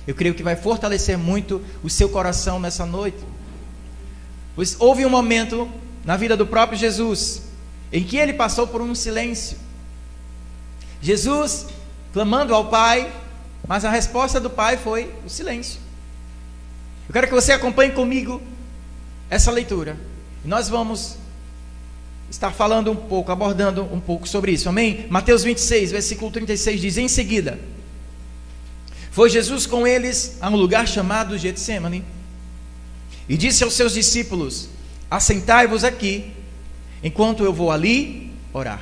Eu creio que vai fortalecer muito o seu coração nessa noite. Pois houve um momento na vida do próprio Jesus em que ele passou por um silêncio. Jesus clamando ao Pai, mas a resposta do Pai foi o silêncio. Eu quero que você acompanhe comigo essa leitura. E nós vamos estar falando um pouco, abordando um pouco sobre isso, amém? Mateus 26, versículo 36 diz: em seguida, foi Jesus com eles a um lugar chamado Getsêmani, e disse aos seus discípulos: assentai-vos aqui, enquanto eu vou ali orar.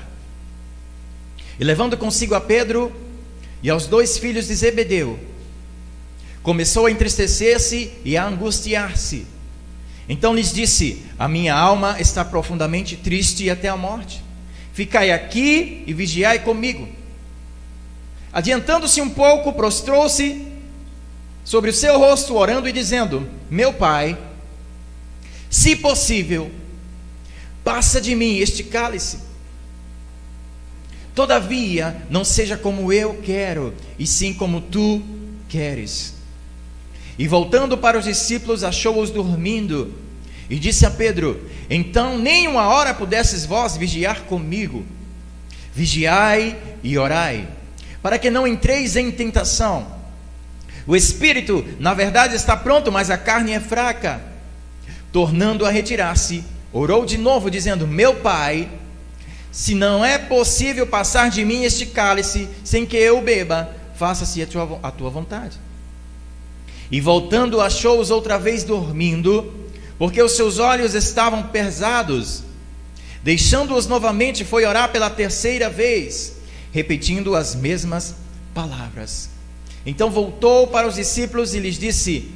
E levando consigo a Pedro e aos 2 filhos de Zebedeu, começou a entristecer-se e a angustiar-se. Então lhes disse: a minha alma está profundamente triste até a morte. Ficai aqui e vigiai comigo. Adiantando-se um pouco, prostrou-se sobre o seu rosto, orando e dizendo: meu Pai, se possível, passa de mim este cálice. Todavia, não seja como eu quero, e sim como tu queres. E voltando para os discípulos, achou-os dormindo, e disse a Pedro: então nem uma hora pudesses vós vigiar comigo? Vigiai e orai, para que não entreis em tentação. O espírito, na verdade, está pronto, mas a carne é fraca. Tornando a retirar-se, orou de novo, dizendo: meu Pai, se não é possível passar de mim este cálice sem que eu beba, faça-se a tua vontade. E voltando, achou-os outra vez dormindo, porque os seus olhos estavam pesados. Deixando-os novamente, foi orar pela 3ª vez, repetindo as mesmas palavras. Então voltou para os discípulos e lhes disse: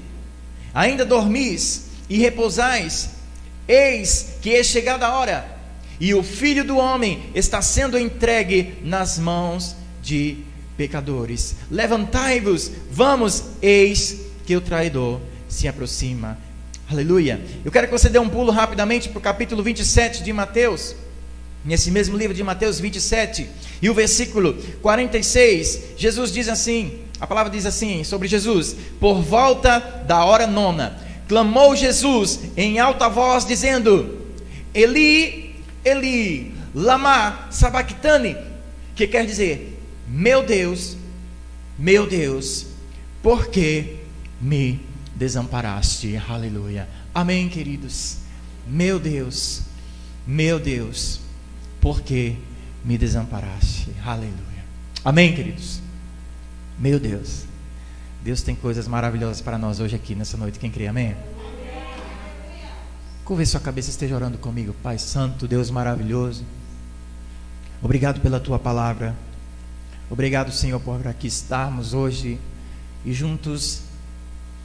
ainda dormis e repousais? Eis que é chegada a hora, e o Filho do Homem está sendo entregue nas mãos de pecadores. Levantai-vos, vamos, eis que o traidor se aproxima. Aleluia. Eu quero que você dê um pulo rapidamente para o capítulo 27 de Mateus, nesse mesmo livro de Mateus 27, e o versículo 46, Jesus diz assim, a palavra diz assim sobre Jesus: por volta da hora 9, clamou Jesus em alta voz, dizendo: Eli, Eli, lama sabachthani, que quer dizer: meu Deus, por que me desamparaste? Aleluia. Amém, queridos. Meu Deus, por que me desamparaste? Aleluia. Amém, queridos. Meu Deus, Deus tem coisas maravilhosas para nós hoje aqui nessa noite. Quem crê, amém? Curva sua cabeça, esteja orando comigo. Pai Santo, Deus maravilhoso, obrigado pela tua palavra. Obrigado, Senhor, por aqui estarmos hoje e juntos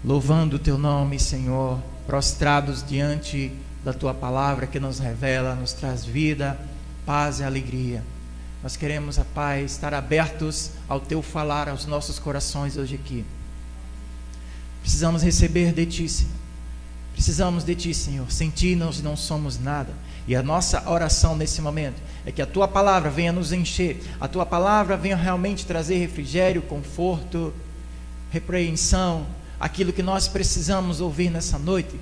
louvando o teu nome, Senhor, prostrados diante da tua palavra que nos revela, nos traz vida, paz e alegria. Nós queremos, Pai, estar abertos ao teu falar aos nossos corações hoje aqui. Precisamos receber de ti, Senhor. Precisamos de ti, Senhor. Sem ti nós não somos nada. E a nossa oração nesse momento é que a tua palavra venha nos encher, a tua palavra venha realmente trazer refrigério, conforto, repreensão, aquilo que nós precisamos ouvir nessa noite,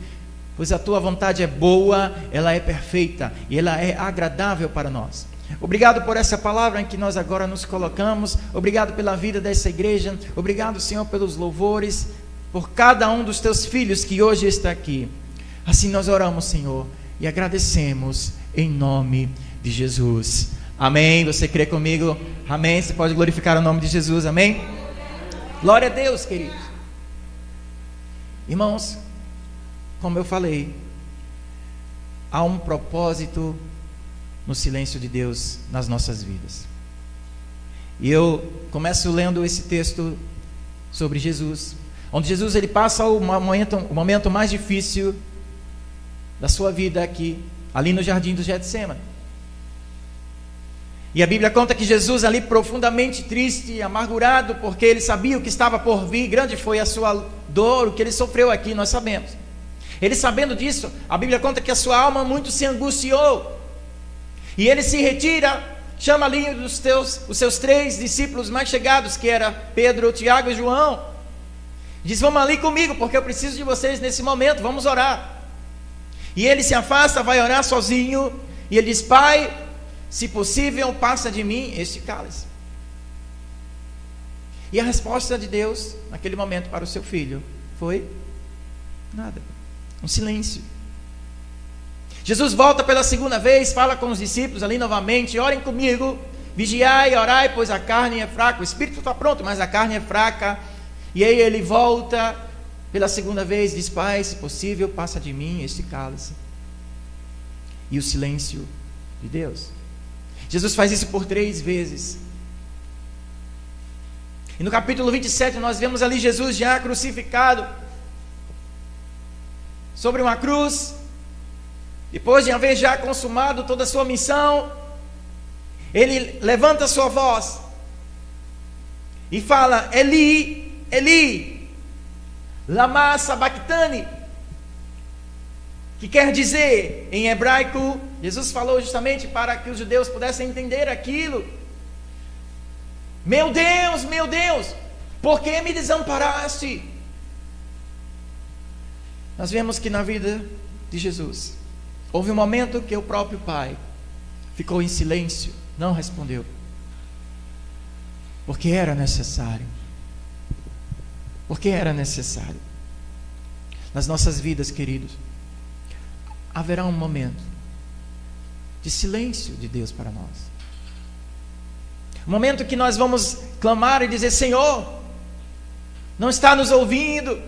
pois a tua vontade é boa, ela é perfeita e ela é agradável para nós. Obrigado por essa palavra em que nós agora nos colocamos. Obrigado pela vida dessa igreja. Obrigado, Senhor, pelos louvores, por cada um dos teus filhos que hoje está aqui. Assim nós oramos, Senhor, e agradecemos em nome de Jesus. Amém. Você crê comigo? Amém. Você pode glorificar o nome de Jesus. Amém. Glória a Deus, queridos. Irmãos, como eu falei, há um propósito no silêncio de Deus nas nossas vidas. E eu começo lendo esse texto sobre Jesus, onde Jesus ele passa o momento mais difícil da sua vida aqui, ali no jardim do Getsêmani. E a Bíblia conta que Jesus ali profundamente triste e amargurado, porque ele sabia o que estava por vir, grande foi a sua dor, o que ele sofreu aqui, nós sabemos. Ele sabendo disso, a Bíblia conta que a sua alma muito se angustiou, e ele se retira, chama ali os seus 3 discípulos mais chegados, que era Pedro, Tiago e João, Diz: vamos ali comigo, porque eu preciso de vocês nesse momento, vamos orar. E ele se afasta, vai orar sozinho, e ele diz: Pai, se possível, passa de mim este cálice. E a resposta de Deus, naquele momento, para o seu filho, foi nada, um silêncio. Jesus volta pela segunda vez, fala com os discípulos ali novamente: orem comigo, vigiai e orai, pois a carne é fraca. O espírito está pronto, mas a carne é fraca. E aí ele volta pela segunda vez, diz: Pai, se possível, passa de mim este cálice. E o silêncio de Deus. Jesus faz isso por 3 vezes. E no capítulo 27 nós vemos ali Jesus já crucificado sobre uma cruz, depois de haver já consumado toda a sua missão. Ele levanta a sua voz e fala: Eli, Eli, lama sabachthani, que quer dizer em hebraico, Jesus falou justamente para que os judeus pudessem entender aquilo: meu Deus, por que me desamparaste? Nós vemos que na vida de Jesus houve um momento que o próprio Pai ficou em silêncio, não respondeu, porque era necessário. Porque era necessário. Nas nossas vidas, queridos, haverá um momento de silêncio de Deus para nós. Um momento que nós vamos clamar e dizer: Senhor, não está nos ouvindo,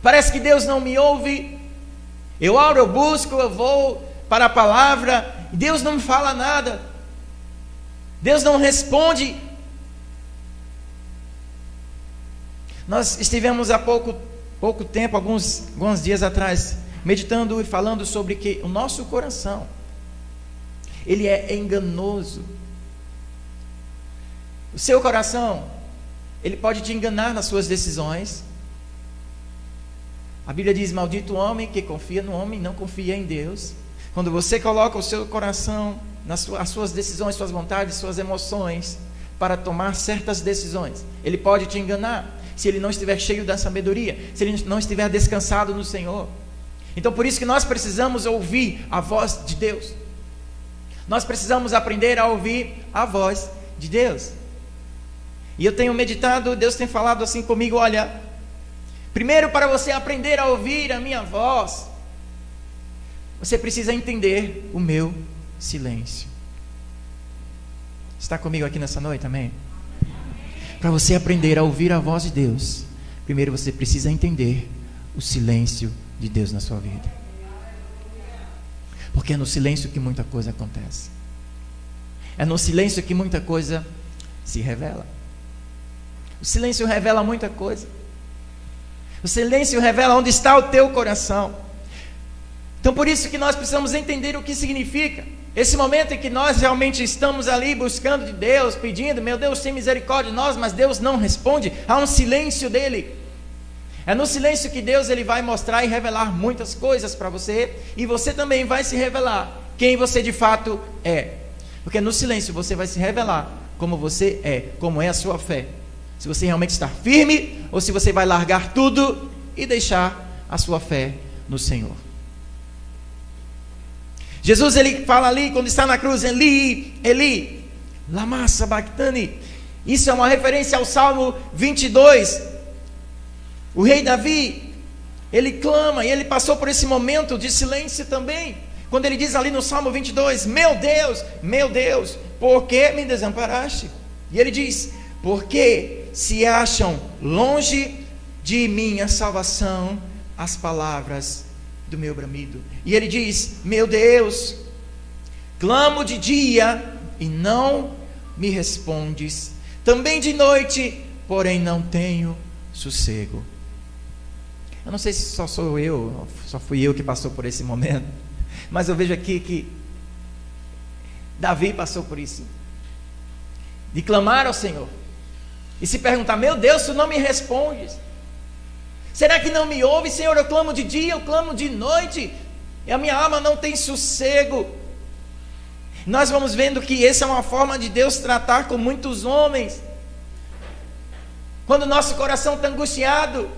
parece que Deus não me ouve. Eu oro, eu busco, eu vou para a palavra, e Deus não me fala nada, Deus não responde. Nós estivemos há pouco tempo, alguns dias atrás, meditando e falando sobre que o nosso coração, ele é enganoso. O seu coração, ele pode te enganar nas suas decisões. A Bíblia diz: maldito o homem que confia no homem e não confia em Deus. Quando você coloca o seu coração, as suas decisões, suas vontades, suas emoções, para tomar certas decisões, ele pode te enganar, se ele não estiver cheio da sabedoria, se ele não estiver descansado no Senhor. Então por isso que nós precisamos ouvir a voz de Deus. Nós precisamos aprender a ouvir a voz de Deus. E eu tenho meditado, Deus tem falado assim comigo: olha, primeiro, para você aprender a ouvir a minha voz, você precisa entender o meu silêncio. Está comigo aqui nessa noite, amém? Para você aprender a ouvir a voz de Deus, primeiro você precisa entender o silêncio de Deus na sua vida. Porque é no silêncio que muita coisa acontece. É no silêncio que muita coisa se revela. O silêncio revela muita coisa. O silêncio revela onde está o teu coração. Então por isso que nós precisamos entender o que significa esse momento em que nós realmente estamos ali buscando de Deus, pedindo: meu Deus, tem misericórdia de nós, mas Deus não responde. Há um silêncio dele. É no silêncio que Deus ele vai mostrar e revelar muitas coisas para você, e você também vai se revelar quem você de fato é. Porque no silêncio você vai se revelar como você é, como é a sua fé. Se você realmente está firme, ou se você vai largar tudo e deixar a sua fé no Senhor. Jesus ele fala ali, quando está na cruz: Eli, Eli, lama sabachthani. Isso é uma referência ao Salmo 22. O rei Davi, ele clama, e ele passou por esse momento de silêncio também, quando ele diz ali no Salmo 22: meu Deus, por que me desamparaste? E ele diz: porque se acham longe de minha salvação as palavras do meu bramido. E ele diz: meu Deus, clamo de dia e não me respondes, também de noite, porém não tenho sossego. Eu não sei se só fui eu que passou por esse momento, mas eu vejo aqui que Davi passou por isso, de clamar ao Senhor e se perguntar: meu Deus, tu não me respondes, será que não me ouve, Senhor? Eu clamo de dia, eu clamo de noite, e a minha alma não tem sossego. Nós vamos vendo que essa é uma forma de Deus tratar com muitos homens. Quando o nosso coração está angustiado,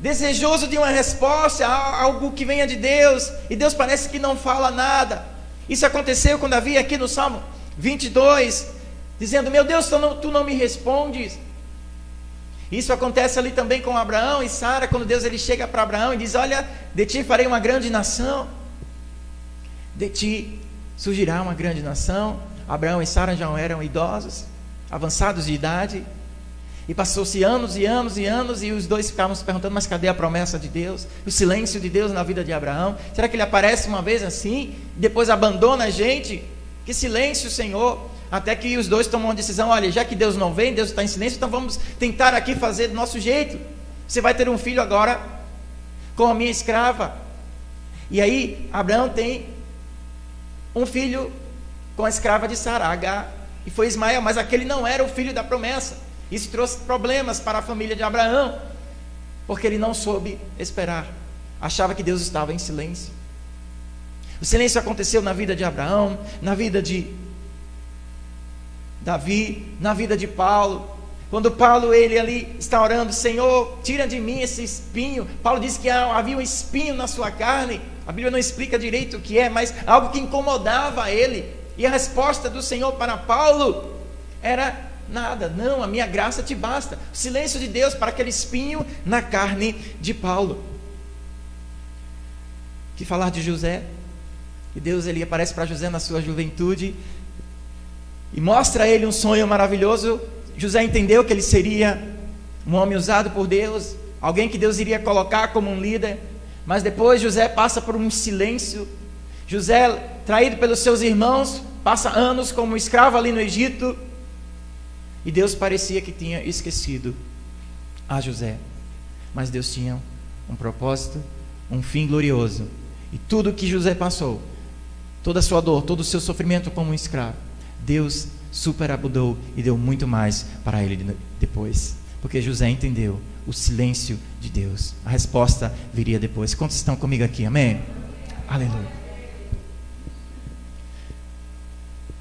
desejoso de uma resposta, algo que venha de Deus, e Deus parece que não fala nada. Isso aconteceu com Davi aqui no Salmo 22, dizendo: meu Deus, tu não me respondes. Isso acontece ali também com Abraão e Sara, quando Deus ele chega para Abraão e diz: olha, de ti farei uma grande nação, de ti surgirá uma grande nação. Abraão e Sara já eram idosos, avançados de idade, e passou-se anos e anos e anos, e os dois ficavam se perguntando: mas cadê a promessa de Deus? O silêncio de Deus na vida de Abraão? Será que ele aparece uma vez assim, e depois abandona a gente? Que silêncio, Senhor! Até que os dois tomam uma decisão: olha, já que Deus não vem, Deus está em silêncio, então vamos tentar aqui fazer do nosso jeito. Você vai ter um filho agora com a minha escrava. E aí Abraão tem um filho com a escrava de Sara, Agar, e foi Ismael, mas aquele não era o filho da promessa. Isso trouxe problemas para a família de Abraão, porque ele não soube esperar, achava que Deus estava em silêncio. O silêncio aconteceu na vida de Abraão, na vida de Davi, na vida de Paulo. Quando Paulo ele ali está orando: Senhor, tira de mim esse espinho. Paulo diz que havia um espinho na sua carne. A Bíblia não explica direito o que é, mas algo que incomodava ele. E a resposta do Senhor para Paulo era: nada, não, a minha graça te basta. O silêncio de Deus para aquele espinho na carne de Paulo. Que falar de José? E Deus ele aparece para José na sua juventude e mostra a ele um sonho maravilhoso. José entendeu que ele seria um homem usado por Deus, alguém que Deus iria colocar como um líder. Mas depois José passa por um silêncio. José, traído pelos seus irmãos, passa anos como escravo ali no Egito, e Deus parecia que tinha esquecido a José. Mas Deus tinha um propósito, um fim glorioso. E tudo que José passou, toda a sua dor, todo o seu sofrimento como um escravo, Deus superabundou e deu muito mais para ele depois, porque José entendeu o silêncio de Deus. A resposta viria depois. Quantos estão comigo aqui? Amém? Aleluia.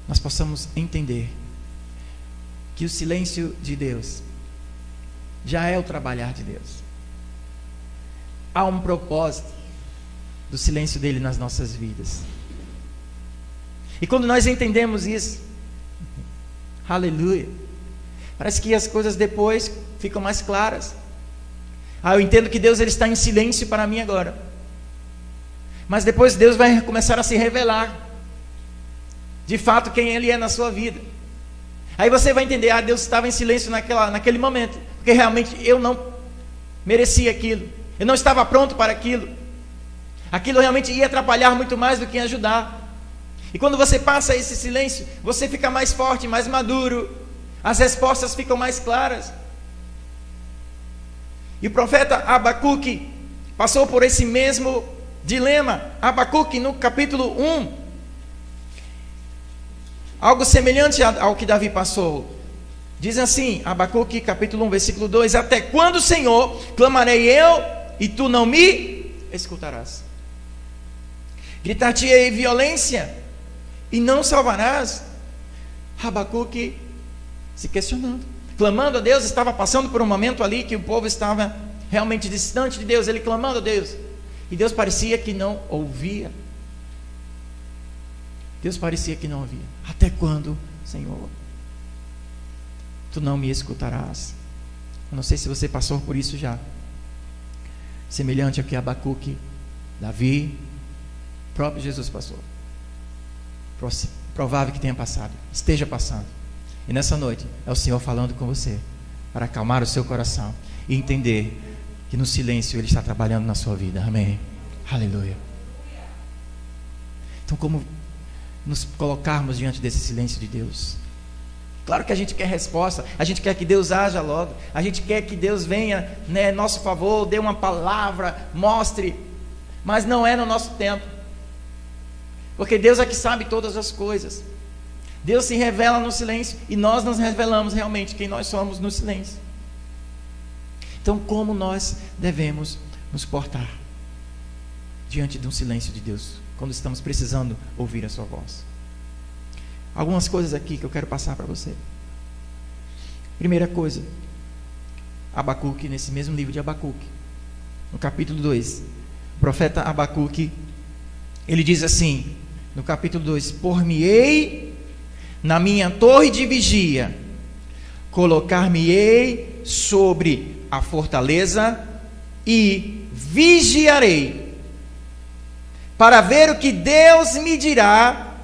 Nós possamos entender que o silêncio de Deus já é o trabalhar de Deus. Há um propósito do silêncio dele nas nossas vidas. E quando nós entendemos isso, aleluia, parece que as coisas depois ficam mais claras. Eu entendo que Deus ele está em silêncio para mim agora, mas depois Deus vai começar a se revelar de fato quem Ele é na sua vida. Aí você vai entender: Deus estava em silêncio naquele momento, porque realmente eu não merecia aquilo, eu não estava pronto para aquilo. Aquilo realmente ia atrapalhar muito mais do que ajudar. E quando você passa esse silêncio, você fica mais forte, mais maduro, as respostas ficam mais claras. E o profeta Abacuque passou por esse mesmo dilema. Abacuque, no capítulo 1, algo semelhante ao que Davi passou. Diz assim, Abacuque capítulo 1, versículo 2: até quando, Senhor, clamarei eu, e tu não me escutarás? Gritar-te-ei violência, e não salvarás? Abacuque se questionando, clamando a Deus, estava passando por um momento ali que o povo estava realmente distante de Deus, ele clamando a Deus, e Deus parecia que não ouvia. Deus parecia que não ouvia. Até quando, Senhor, tu não me escutarás? Eu não sei se você passou por isso já, semelhante ao que Abacuque, Davi, próprio Jesus passou. Provável que tenha passado, esteja passando. E nessa noite é o Senhor falando com você, para acalmar o seu coração e entender que no silêncio Ele está trabalhando na sua vida. Amém? Aleluia. Então, como nos colocarmos diante desse silêncio de Deus? Claro que a gente quer resposta, a gente quer que Deus haja logo, a gente quer que Deus venha, né, em nosso favor, dê uma palavra, mostre, mas não é no nosso tempo, porque Deus é que sabe todas as coisas. Deus se revela no silêncio, e nós nos revelamos realmente quem nós somos no silêncio. Então, como nós devemos nos portar diante de um silêncio de Deus, quando estamos precisando ouvir a sua voz? Algumas coisas aqui que eu quero passar para você. Primeira coisa, Abacuque, nesse mesmo livro de Abacuque, no capítulo 2, o profeta Abacuque, ele diz assim, no capítulo 2: por-me-ei na minha torre de vigia, colocar-me-ei sobre a fortaleza e vigiarei, para ver o que Deus me dirá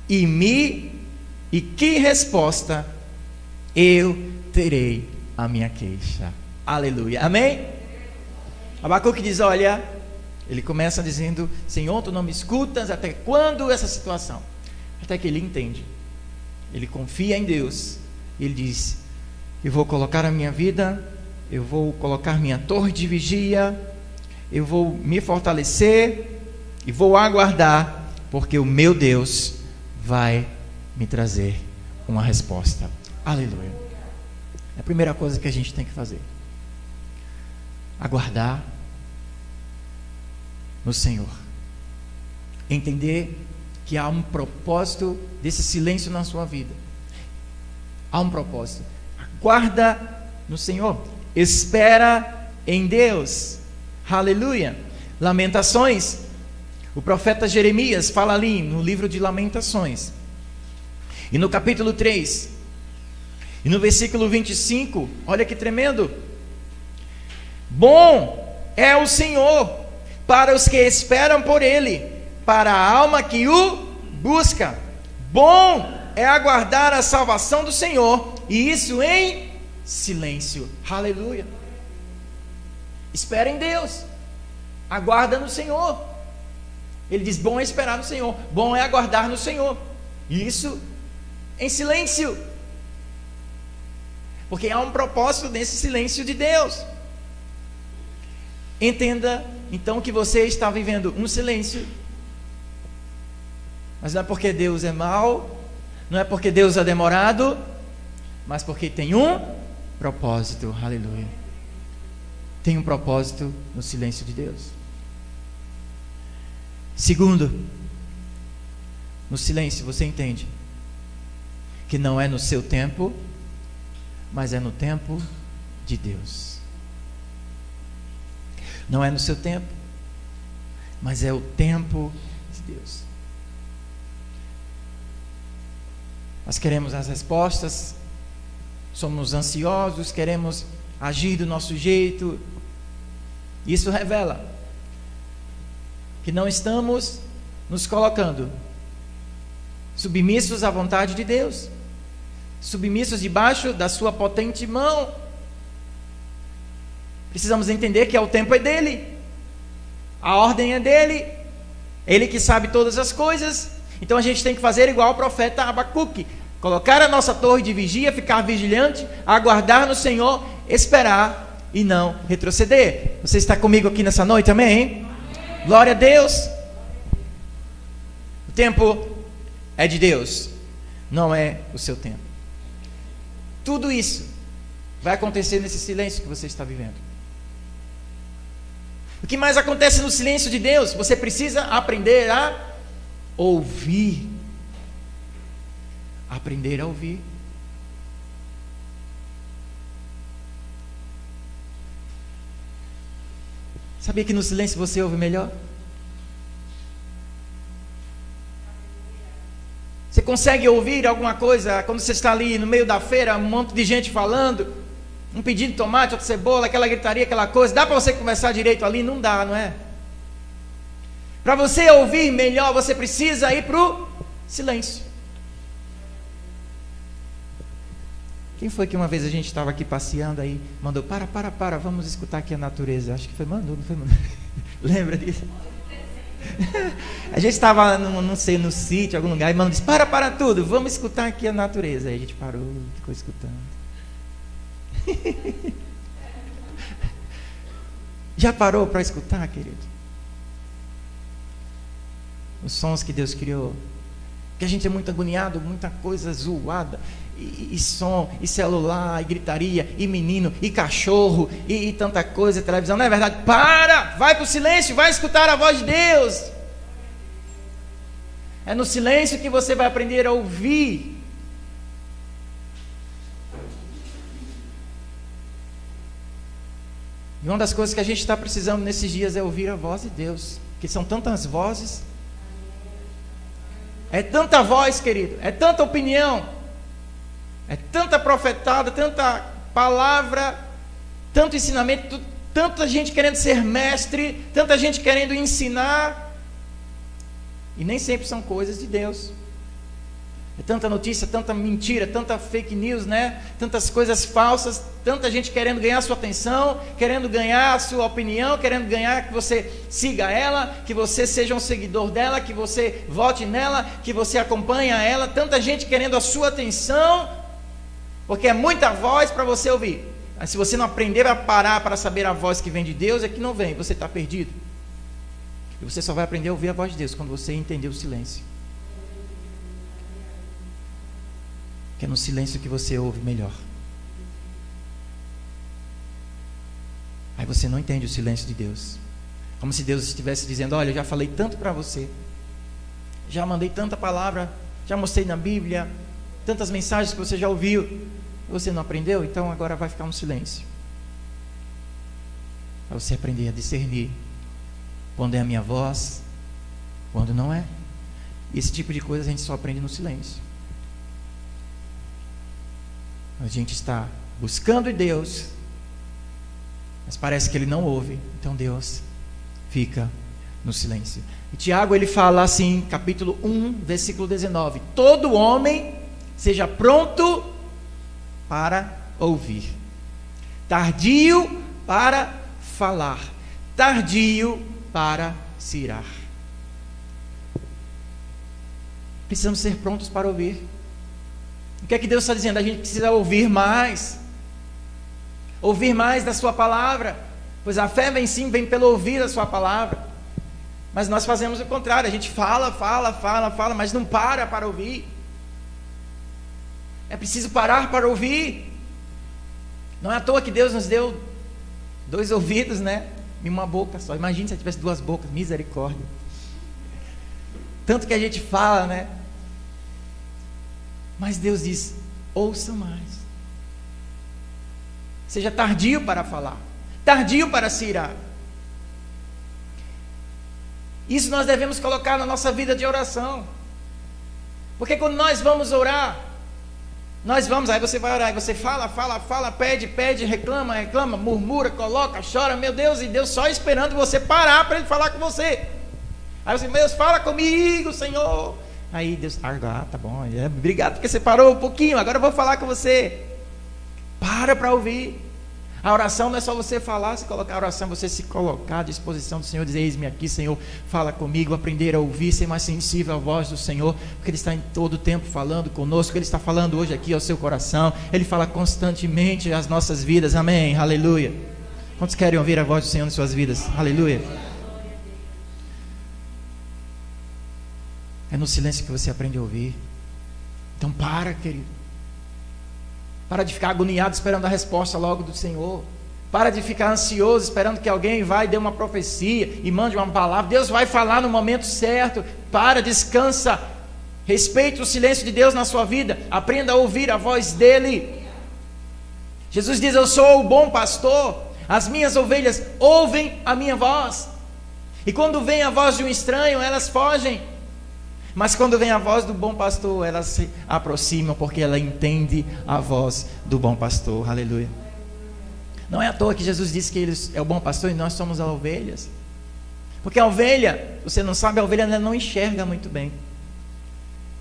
e que resposta eu terei à minha queixa. Aleluia, amém? Abacuque diz, olha, ele começa dizendo, Senhor, tu não me escutas, até quando essa situação? Até que ele entende, ele confia em Deus, ele diz, eu vou colocar a minha vida, eu vou colocar minha torre de vigia, eu vou me fortalecer e vou aguardar, porque o meu Deus vai me trazer uma resposta. Aleluia. É a primeira coisa que a gente tem que fazer: aguardar no Senhor, entender que há um propósito desse silêncio na sua vida. Há um propósito. Aguarda no Senhor, espera em Deus. Aleluia. Lamentações, o profeta Jeremias fala ali no livro de Lamentações, e no capítulo 3 e no versículo 25, olha que tremendo: bom é o Senhor para os que esperam por Ele, para a alma que o busca. Bom é aguardar a salvação do Senhor, e isso em silêncio. Aleluia. Espera em Deus, aguarda no Senhor. Ele diz, bom é esperar no Senhor, bom é aguardar no Senhor, e isso em silêncio, porque há um propósito nesse silêncio de Deus. Entenda então que você está vivendo um silêncio, mas não é porque Deus é mau, não é porque Deus é demorado, mas porque tem um propósito. Aleluia. Tem um propósito no silêncio de Deus. Segundo, no silêncio você entende que não é no seu tempo, mas é no tempo de Deus. Não é no seu tempo, mas é o tempo de Deus. Nós queremos as respostas, somos ansiosos, queremos agir do nosso jeito. Isso revela que não estamos nos colocando submissos à vontade de Deus, submissos debaixo da sua potente mão. Precisamos entender que o tempo é dele, a ordem é dele, ele que sabe todas as coisas. Então a gente tem que fazer igual o profeta Abacuque, colocar a nossa torre de vigia, ficar vigilante, aguardar no Senhor, esperar e não retroceder. Você está comigo aqui nessa noite, amém? Hein? Glória a Deus. O tempo é de Deus, não é o seu tempo. Tudo isso vai acontecer nesse silêncio que você está vivendo. O que mais acontece no silêncio de Deus? Você precisa aprender a ouvir. Aprender a ouvir. Sabia que no silêncio você ouve melhor? Você consegue ouvir alguma coisa quando você está ali no meio da feira, um monte de gente falando, um pedido de tomate, outra cebola, aquela gritaria, aquela coisa. Dá para você conversar direito ali? Não dá, não é? Para você ouvir melhor, você precisa ir para o silêncio. Quem foi que uma vez a gente estava aqui passeando aí, mandou, para, vamos escutar aqui a natureza. Acho que foi Manu, não foi Manu? Lembra disso? A gente estava, não sei, no sítio, algum lugar, e Manu disse, para tudo, vamos escutar aqui a natureza. Aí a gente parou, ficou escutando. Já parou para escutar, querido? Os sons que Deus criou. Que a gente é muito agoniado, muita coisa zoada, e som, e celular, e gritaria, e menino, e cachorro, e tanta coisa, televisão. Não é verdade? Vai para o silêncio, vai escutar a voz de Deus. É no silêncio que você vai aprender a ouvir. E uma das coisas que a gente está precisando nesses dias é ouvir a voz de Deus, porque são tantas vozes, é tanta voz, querido, é tanta opinião, é tanta profetada, tanta palavra, tanto ensinamento, tanta gente querendo ser mestre, tanta gente querendo ensinar, e nem sempre são coisas de Deus. É tanta notícia, tanta mentira, tanta fake news, né? Tantas coisas falsas, tanta gente querendo ganhar a sua atenção, querendo ganhar a sua opinião, querendo ganhar que você siga ela, que você seja um seguidor dela, que você vote nela, que você acompanhe ela. Tanta gente querendo a sua atenção, porque é muita voz para você ouvir. Mas se você não aprender a parar para saber a voz que vem de Deus, é que não vem, você está perdido. E você só vai aprender a ouvir a voz de Deus quando você entender o silêncio. Que é no silêncio que você ouve melhor. Aí você não entende o silêncio de Deus. Como se Deus estivesse dizendo: olha, eu já falei tanto para você, já mandei tanta palavra, já mostrei na Bíblia, tantas mensagens que você já ouviu, e você não aprendeu, então agora vai ficar um silêncio. Para você aprender a discernir quando é a minha voz, quando não é. E esse tipo de coisa a gente só aprende no silêncio. A gente está buscando em Deus, mas parece que Ele não ouve, então Deus fica no silêncio. E Tiago, ele fala assim, capítulo 1, versículo 19: todo homem seja pronto para ouvir, tardio para falar, tardio para se irar. Precisamos ser prontos para ouvir. O que é que Deus está dizendo? A gente precisa ouvir mais da sua palavra, pois a fé vem sim, vem pelo ouvir a sua palavra, mas nós fazemos o contrário, a gente fala, mas não para ouvir. É preciso parar para ouvir. Não é à toa que Deus nos deu 2 ouvidos, né, e uma boca só. Imagine se tivesse 2 bocas, misericórdia. Tanto que a gente fala, né? Mas Deus diz: ouça mais. Seja tardio para falar, tardio para se irar. Isso nós devemos colocar na nossa vida de oração. Porque quando nós vamos orar, aí você vai orar, e você fala, pede, reclama, murmura, coloca, chora, meu Deus, e Deus só esperando você parar para Ele falar com você. Aí você: meu Deus, fala comigo, Senhor. Aí Deus: tá bom, obrigado porque você parou um pouquinho, agora eu vou falar com você. Para ouvir. A oração não é só você falar, se colocar a oração, você se colocar à disposição do Senhor, dizer: eis-me aqui, Senhor, fala comigo, aprender a ouvir, ser mais sensível à voz do Senhor, porque Ele está em todo o tempo falando conosco, Ele está falando hoje aqui ao seu coração, Ele fala constantemente às nossas vidas, amém, aleluia. Quantos querem ouvir a voz do Senhor em suas vidas? Aleluia. É no silêncio que você aprende a ouvir. Então para, querido. Para de ficar agoniado esperando a resposta logo do Senhor. Para de ficar ansioso esperando que alguém vai e dê uma profecia e mande uma palavra. Deus vai falar no momento certo. Para, descansa. Respeite o silêncio de Deus na sua vida. Aprenda a ouvir a voz dEle. Jesus diz: eu sou o bom pastor. As minhas ovelhas ouvem a minha voz. E quando vem a voz de um estranho, elas fogem. Mas quando vem a voz do bom pastor, elas se aproximam, porque ela entende a voz do bom pastor. Aleluia. Não é à toa que Jesus disse que Ele é o bom pastor e nós somos as ovelhas. Porque a ovelha, você não sabe, a ovelha ela não enxerga muito bem.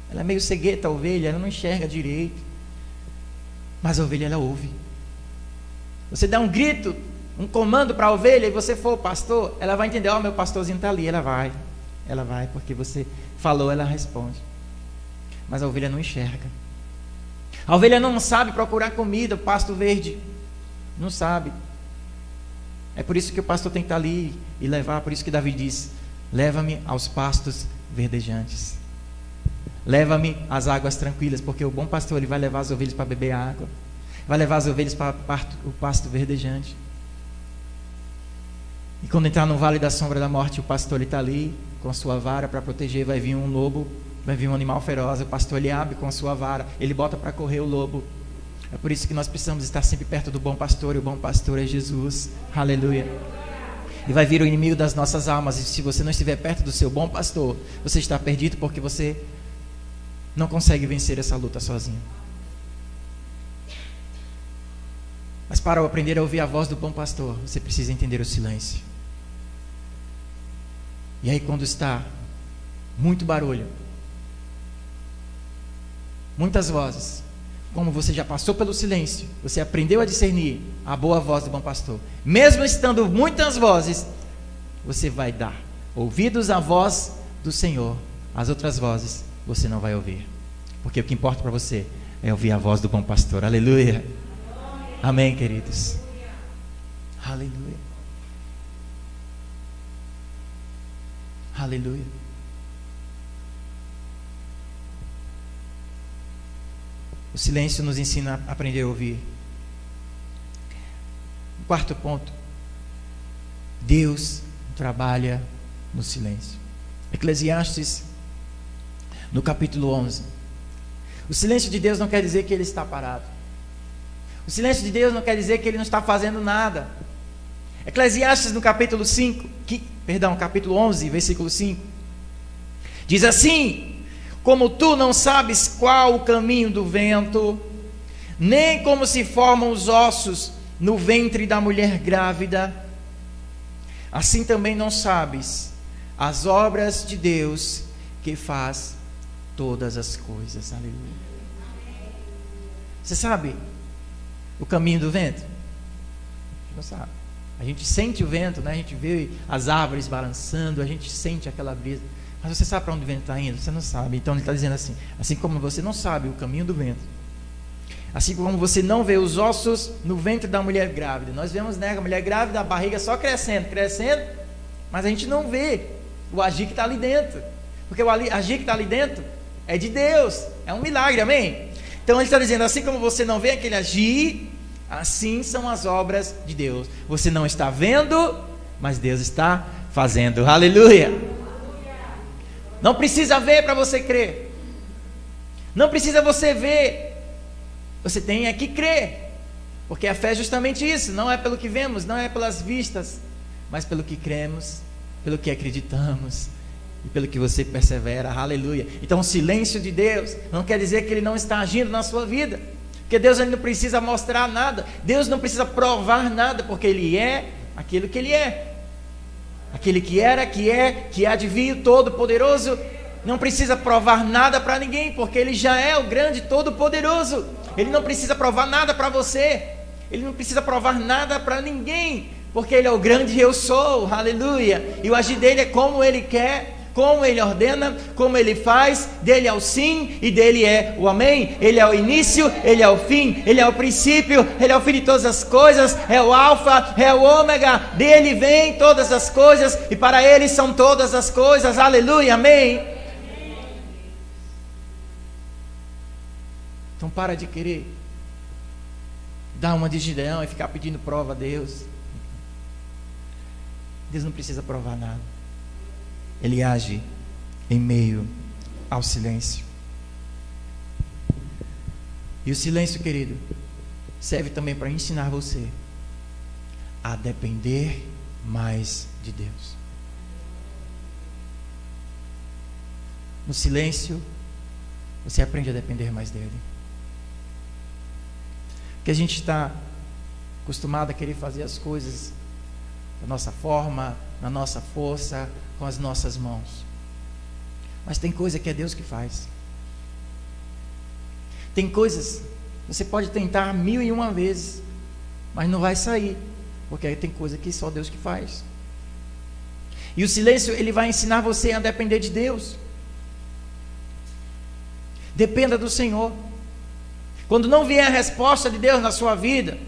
Ela é meio cegueta, a ovelha, ela não enxerga direito. Mas a ovelha, ela ouve. Você dá um grito, um comando para a ovelha, e você for o pastor, ela vai entender: meu pastorzinho está ali, ela vai, porque você falou, ela responde. Mas a ovelha não enxerga. A ovelha não sabe procurar comida, pasto verde, não sabe. É por isso que o pastor tem que estar ali e levar. Por isso que Davi diz: leva-me aos pastos verdejantes, leva-me às águas tranquilas, porque o bom pastor, ele vai levar as ovelhas para beber água, vai levar as ovelhas para o pasto verdejante. E quando entrar no vale da sombra da morte, o pastor, ele está ali com a sua vara para proteger. Vai vir um lobo, vai vir um animal feroz, o pastor, ele abre com a sua vara, ele bota para correr o lobo. É por isso que nós precisamos estar sempre perto do bom pastor, e o bom pastor é Jesus. Aleluia. E vai vir o inimigo das nossas almas, e se você não estiver perto do seu bom pastor, você está perdido, porque você não consegue vencer essa luta sozinho. Mas para aprender a ouvir a voz do bom pastor, você precisa entender o silêncio. E aí, quando está muito barulho, muitas vozes, como você já passou pelo silêncio, você aprendeu a discernir a boa voz do bom pastor. Mesmo estando muitas vozes, você vai dar ouvidos à voz do Senhor. As outras vozes você não vai ouvir, porque o que importa para você é ouvir a voz do bom pastor. Aleluia. Amém, queridos. Aleluia. Aleluia. O silêncio nos ensina a aprender a ouvir. Quarto ponto: Deus trabalha no silêncio. Eclesiastes, no capítulo 11. O silêncio de Deus não quer dizer que Ele está parado. O silêncio de Deus não quer dizer que Ele não está fazendo nada. Eclesiastes, no capítulo capítulo 11, versículo 5. Diz assim: como tu não sabes qual o caminho do vento, nem como se formam os ossos no ventre da mulher grávida, assim também não sabes as obras de Deus, que faz todas as coisas. Aleluia. Você sabe o caminho do vento? Não sabe. A gente sente o vento, né? A gente vê as árvores balançando, a gente sente aquela brisa. Mas você sabe para onde o vento está indo? Você não sabe. Então ele está dizendo assim como você não sabe o caminho do vento, assim como você não vê os ossos no ventre da mulher grávida. Nós vemos, né, a mulher grávida, a barriga só crescendo, mas a gente não vê o agir que está ali dentro, porque o agir que está ali dentro é de Deus, é um milagre, amém? Então ele está dizendo, assim como você não vê aquele agir, assim são as obras de Deus. Você não está vendo, mas Deus está fazendo. Aleluia. Não precisa ver para você crer. Não precisa você ver. Você tem que crer. Porque a fé é justamente isso. Não é pelo que vemos, não é pelas vistas, mas pelo que cremos, pelo que acreditamos e pelo que você persevera. Aleluia. Então o silêncio de Deus não quer dizer que Ele não está agindo na sua vida, porque Deus ele não precisa mostrar nada, Deus não precisa provar nada, porque Ele é aquilo que Ele é. Aquele que era, que é, que há de vir, todo-poderoso, não precisa provar nada para ninguém, porque Ele já é o grande todo-poderoso. Ele não precisa provar nada para você, Ele não precisa provar nada para ninguém, porque Ele é o grande eu sou. Aleluia. E o agir dele é como Ele quer, como Ele ordena, como Ele faz. Dele é o sim e dele é o amém. Ele é o início, Ele é o fim, Ele é o princípio, Ele é o fim de todas as coisas, é o alfa, é o ômega. Dele vem todas as coisas e para Ele são todas as coisas. Aleluia, amém. Então para de querer dar uma de Gideão e ficar pedindo prova a Deus. Deus não precisa provar nada. Ele age em meio ao silêncio. E o silêncio, querido, serve também para ensinar você a depender mais de Deus. No silêncio, você aprende a depender mais dele. Porque a gente está acostumado a querer fazer as coisas da nossa forma, na nossa força, com as nossas mãos. Mas tem coisa que é Deus que faz. Tem coisas, você pode tentar 1001 vezes, mas não vai sair, porque tem coisa que só Deus que faz. E o silêncio, ele vai ensinar você a depender de Deus. Dependa do Senhor. Quando não vier a resposta de Deus na sua vida,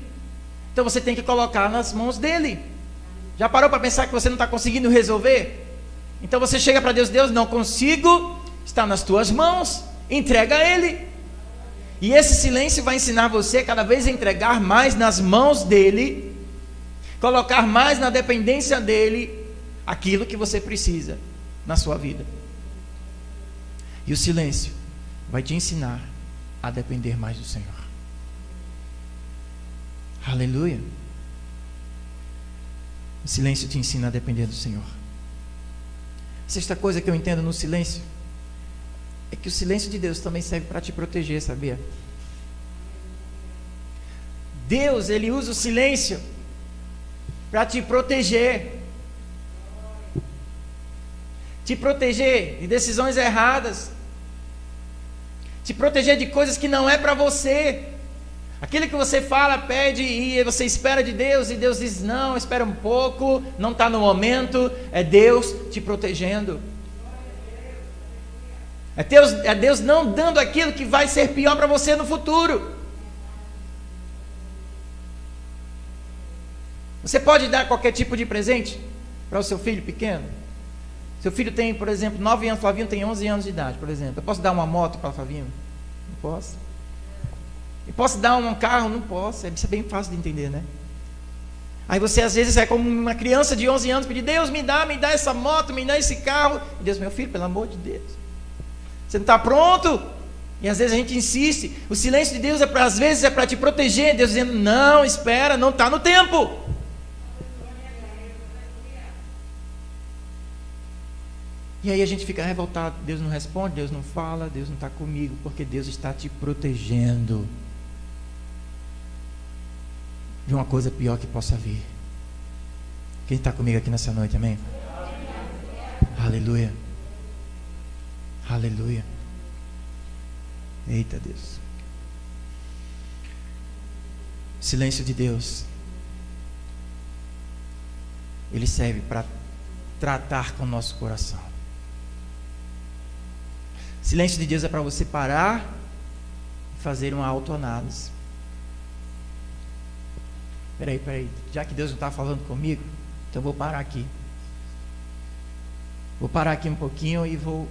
então você tem que colocar nas mãos dele. Já parou para pensar que você não está conseguindo resolver? Então você chega para Deus: Deus, não consigo, está nas tuas mãos, entrega a Ele. E esse silêncio vai ensinar você cada vez a entregar mais nas mãos dele, colocar mais na dependência dele aquilo que você precisa na sua vida. E o silêncio vai te ensinar a depender mais do Senhor. Aleluia. O silêncio te ensina a depender do Senhor. Sexta coisa que eu entendo no silêncio é que o silêncio de Deus também serve para te proteger, sabia? Deus, Ele usa o silêncio para te proteger. Te proteger de decisões erradas. Te proteger de coisas que não é para você. Aquilo que você fala, pede e você espera de Deus, e Deus diz não, espera um pouco, não está no momento. É Deus te protegendo. É Deus não dando aquilo que vai ser pior para você no futuro. Você pode dar qualquer tipo de presente para o seu filho pequeno? Seu filho tem, por exemplo, 9 anos, Flavinho tem 11 anos de idade, por exemplo. Eu posso dar uma moto para o Flavinho? Não posso. Eu posso dar um carro? Não posso. Isso é bem fácil de entender, né? Aí você às vezes é como uma criança de 11 anos, pedir, Deus me dá essa moto, me dá esse carro. E Deus, meu filho, pelo amor de Deus, você não está pronto? E às vezes a gente insiste. O silêncio de Deus às vezes é para te proteger. Deus dizendo, não, espera, não está no tempo. E aí a gente fica revoltado, Deus não responde, Deus não fala, Deus não está comigo, porque Deus está te protegendo de uma coisa pior que possa vir. Quem está comigo aqui nessa noite, amém? Aleluia. Aleluia. Eita Deus. O silêncio de Deus, ele serve para tratar com o nosso coração. Silêncio de Deus é para você parar e fazer uma autoanálise. Peraí, já que Deus não está falando comigo, então eu vou parar aqui. Vou parar aqui um pouquinho e vou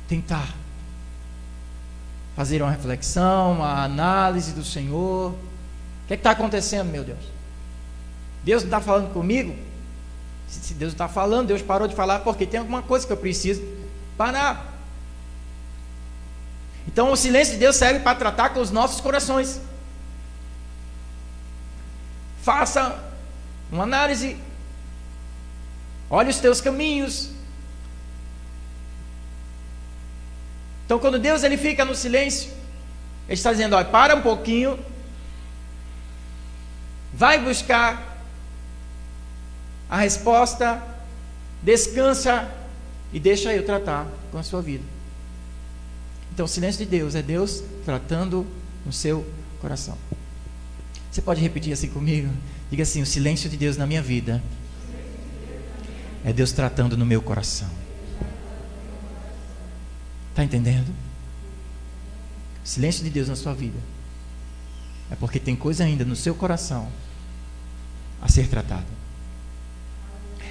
tentar fazer uma reflexão, uma análise do Senhor. O que está acontecendo, meu Deus? Deus não está falando comigo? Se Deus não está falando, Deus parou de falar porque tem alguma coisa que eu preciso parar. Então o silêncio de Deus serve para tratar com os nossos corações. Faça uma análise. Olhe os teus caminhos. Então quando Deus ele fica no silêncio, Ele está dizendo, olha, para um pouquinho, vai buscar a resposta, descansa e deixa eu tratar com a sua vida. Então o silêncio de Deus é Deus tratando no seu coração. Você pode repetir assim comigo? Diga assim, o silêncio de Deus na minha vida é Deus tratando no meu coração. Está entendendo? O silêncio de Deus na sua vida é porque tem coisa ainda no seu coração a ser tratada.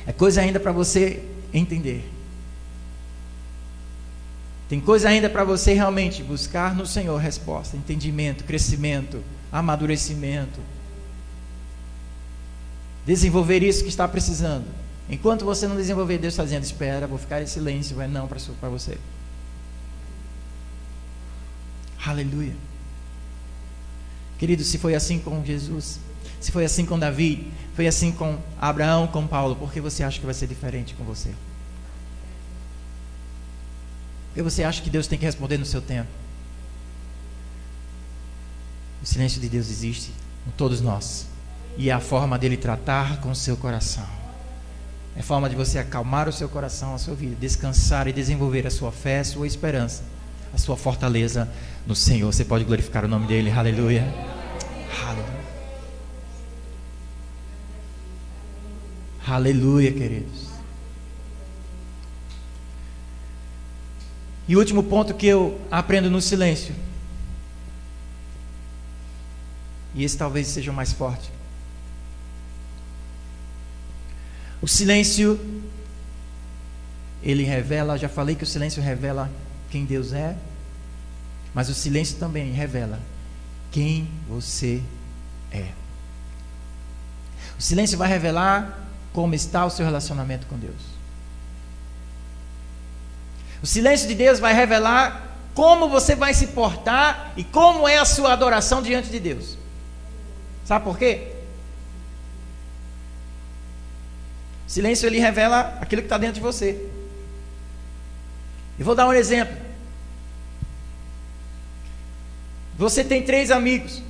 É coisa ainda para você entender. Tem coisa ainda para você realmente buscar no Senhor resposta, entendimento, crescimento, amadurecimento. Desenvolver isso que está precisando. Enquanto você não desenvolver, Deus está dizendo, espera, vou ficar em silêncio, vai não para você. Aleluia. Querido, se foi assim com Jesus, se foi assim com Davi, foi assim com Abraão, com Paulo, por que você acha que vai ser diferente com você? Porque você acha que Deus tem que responder no seu tempo? O silêncio de Deus existe em todos nós. E é a forma dele tratar com o seu coração. É a forma de você acalmar o seu coração, a sua vida, descansar e desenvolver a sua fé, a sua esperança, a sua fortaleza no Senhor. Você pode glorificar o nome dele. Aleluia. Aleluia. Aleluia, queridos. E o último ponto que eu aprendo no silêncio, e esse talvez seja o mais forte. O silêncio, ele revela, já falei que o silêncio revela quem Deus é, mas o silêncio também revela quem você é. O silêncio vai revelar como está o seu relacionamento com Deus. O silêncio de Deus vai revelar como você vai se portar e como é a sua adoração diante de Deus. Sabe por quê? O silêncio, ele revela aquilo que está dentro de você. Eu vou dar um exemplo. Você tem 3 amigos. Se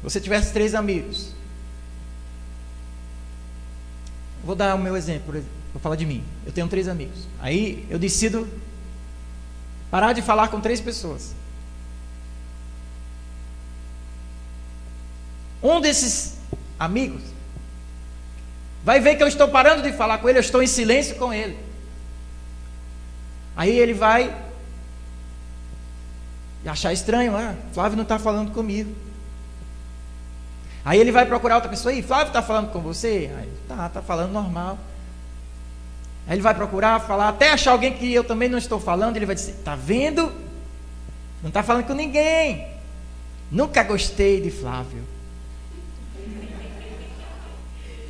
você tivesse 3 amigos. Vou dar o meu exemplo, vou falar de mim. Eu tenho 3 amigos. Aí eu decido parar de falar com 3 pessoas. Um desses amigos vai ver que eu estou parando de falar com ele, eu estou em silêncio com ele. Aí ele vai achar estranho, Flávio não está falando comigo. Aí ele vai procurar outra pessoa, Flávio está falando com você? Aí, tá falando normal. Aí ele vai procurar, falar, até achar alguém que eu também não estou falando, ele vai dizer, tá vendo? Não está falando com ninguém. Nunca gostei de Flávio.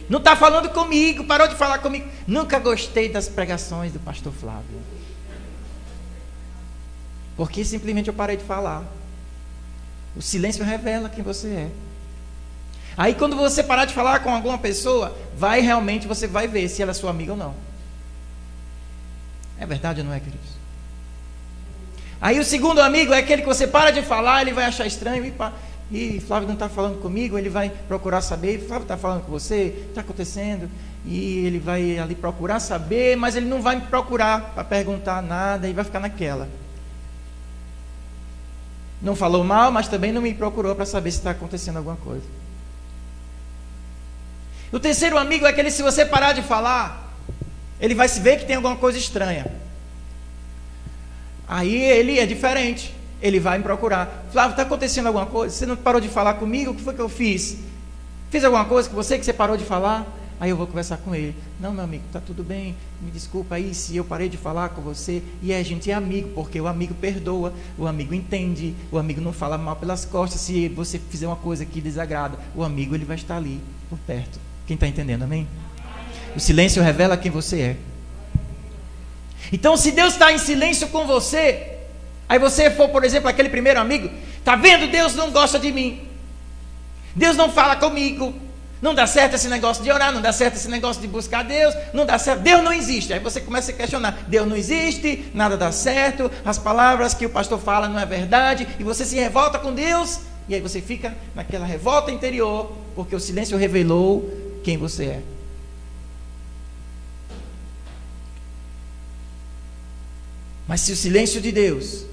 Não está falando comigo, parou de falar comigo. Nunca gostei das pregações do pastor Flávio. Porque simplesmente eu parei de falar. O silêncio revela quem você é. Aí quando você parar de falar com alguma pessoa, você vai ver se ela é sua amiga ou não. É verdade ou não é, queridos? Aí o segundo amigo é aquele que você para de falar, ele vai achar estranho, e Flávio não está falando comigo, ele vai procurar saber, Flávio está falando com você, está acontecendo, e ele vai ali procurar saber, mas ele não vai me procurar para perguntar nada, e vai ficar naquela. Não falou mal, mas também não me procurou para saber se está acontecendo alguma coisa. O terceiro amigo é aquele, se você parar de falar, ele vai se ver que tem alguma coisa estranha. Aí ele é diferente. Ele vai me procurar. Flávio, está acontecendo alguma coisa? Você não parou de falar comigo? O que foi que eu fiz? Fiz alguma coisa com você que você parou de falar? Aí eu vou conversar com ele. Não, meu amigo, está tudo bem. Me desculpa aí se eu parei de falar com você. E a gente é amigo, porque o amigo perdoa, o amigo entende, o amigo não fala mal pelas costas. Se você fizer uma coisa que desagrada, o amigo ele vai estar ali, por perto. Quem está entendendo, amém? O silêncio revela quem você é. Então, se Deus está em silêncio com você, aí você for, por exemplo, aquele primeiro amigo, está vendo? Deus não gosta de mim. Deus não fala comigo. Não dá certo esse negócio de orar, não dá certo esse negócio de buscar Deus, não dá certo, Deus não existe. Aí você começa a questionar, Deus não existe, nada dá certo, as palavras que o pastor fala não é verdade, e você se revolta com Deus, e aí você fica naquela revolta interior, porque o silêncio revelou quem você é. Mas se o silêncio de Deus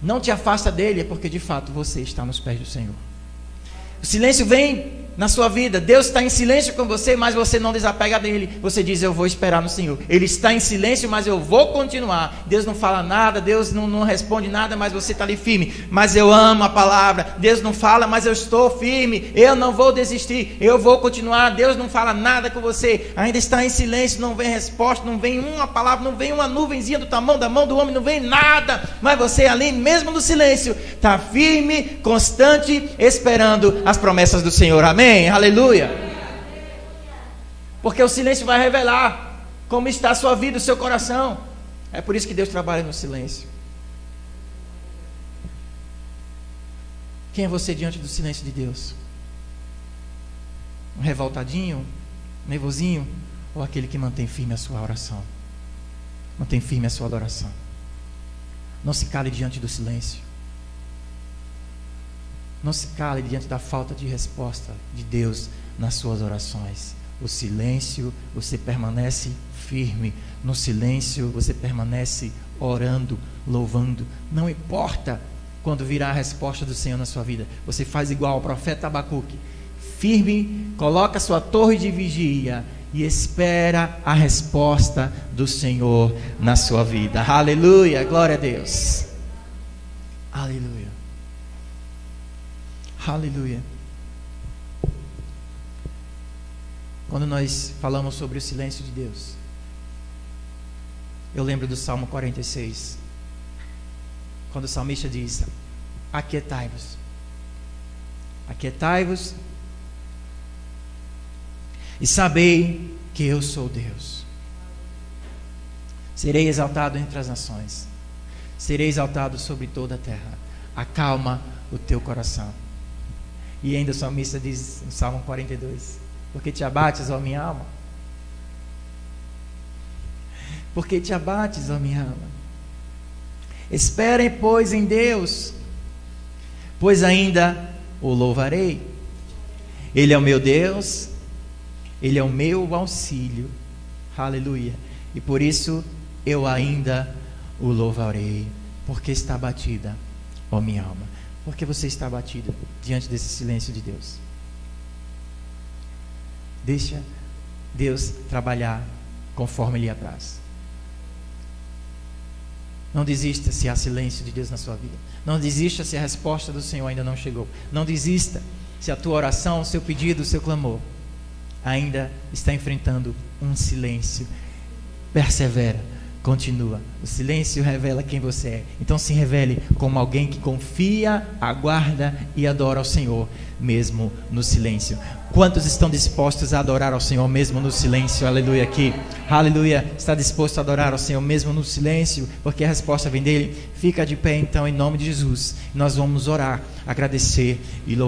não te afasta dele, é porque de fato você está nos pés do Senhor. O silêncio vem na sua vida, Deus está em silêncio com você, mas você não desapega dele. Você diz, eu vou esperar no Senhor. Ele está em silêncio, mas eu vou continuar. Deus não fala nada, Deus não responde nada, mas você está ali firme. Mas eu amo a palavra. Deus não fala, mas eu estou firme. Eu não vou desistir, eu vou continuar. Deus não fala nada com você, ainda está em silêncio, não vem resposta, não vem uma palavra, não vem uma nuvenzinha do tamanho da mão do homem, não vem nada. Mas você ali, mesmo no silêncio, está firme, constante, esperando as promessas do Senhor. Amém? Aleluia. Porque o silêncio vai revelar como está a sua vida, o seu coração. É por isso que Deus trabalha no silêncio. Quem é você diante do silêncio de Deus? Um revoltadinho, um nervosinho, ou aquele que mantém firme a sua oração? Mantém firme a sua adoração. Não se cale diante do silêncio. Não se cale diante da falta de resposta de Deus nas suas orações. O silêncio, você permanece firme. No silêncio, você permanece orando, louvando. Não importa quando virá a resposta do Senhor na sua vida. Você faz igual ao profeta Abacuque. Firme, coloca sua torre de vigia e espera a resposta do Senhor na sua vida. Aleluia, glória a Deus. Aleluia. Aleluia. Quando nós falamos sobre o silêncio de Deus, eu lembro do Salmo 46, quando o salmista diz, aquietai-vos, aquietai-vos e sabei que eu sou Deus. Serei exaltado entre as nações, serei exaltado sobre toda a terra. Acalma o teu coração. E ainda o salmista diz no Salmo 42: porque te abates, ó minha alma? Porque te abates, ó minha alma? Esperem, pois, em Deus, pois ainda o louvarei. Ele é o meu Deus, Ele é o meu auxílio. Aleluia. E por isso eu ainda o louvarei. Porque está abatida, ó minha alma? Porque você está abatida diante desse silêncio de Deus. Deixa Deus trabalhar conforme lhe apraz. Não desista se há silêncio de Deus na sua vida. Não desista se a resposta do Senhor ainda não chegou. Não desista se a tua oração, o seu pedido, o seu clamor ainda está enfrentando um silêncio. Persevera, continua. O silêncio revela quem você é. Então se revele como alguém que confia, aguarda e adora ao Senhor, mesmo no silêncio. Quantos estão dispostos a adorar ao Senhor mesmo no silêncio? Aleluia aqui. Aleluia. Está disposto a adorar ao Senhor mesmo no silêncio? Porque a resposta vem dele. Fica de pé então em nome de Jesus. Nós vamos orar, agradecer e louvar.